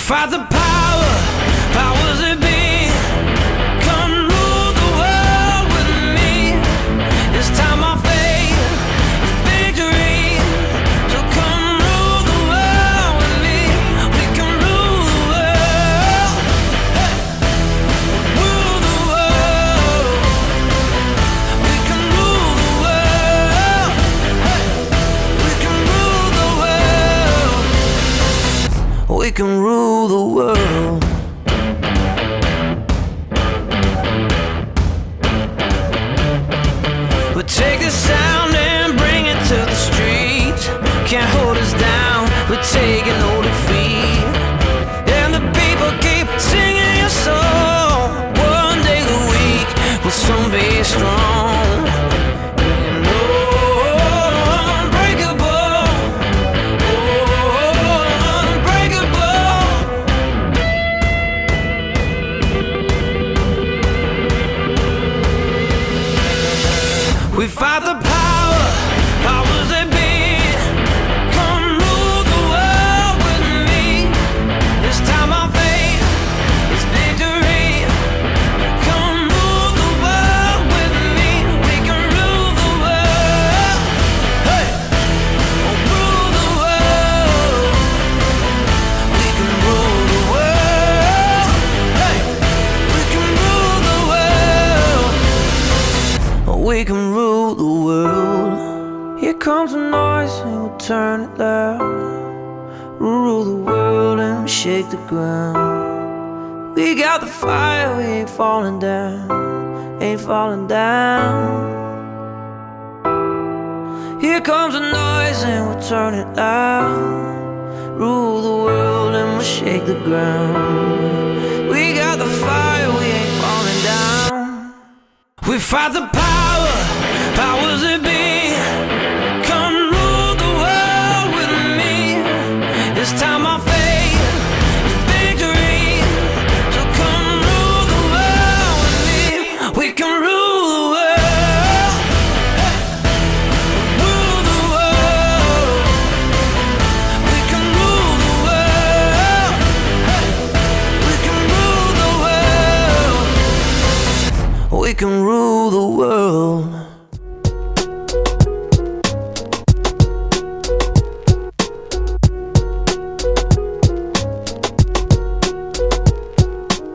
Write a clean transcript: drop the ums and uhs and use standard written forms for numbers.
fight the powers that be. Come rule the world with me. It's time I face victory. So come rule the world with me. We can rule the world. Hey. Rule the world. We can rule the world. Hey. We can rule the world. We can rule the world. We'll take the sound and bring it to the streets. Can't hold us down, we're taking no defeat. And the people keep singing your song. One day a week will soon be strong. We fight the powers that be. Come rule the world with me. It's time I face it's victory. Come rule the world with me. We can rule the world. Hey, rule the world. We can rule the world. Hey, we can rule the world. We can rule the world. Here comes the noise and we'll turn it loud. Rule the world and shake the ground. We got the fire, we ain't falling down. Ain't falling down. Here comes the noise and we'll turn it loud. Rule the world and we'll shake the ground. We got the fire, we ain't falling down. We fight the power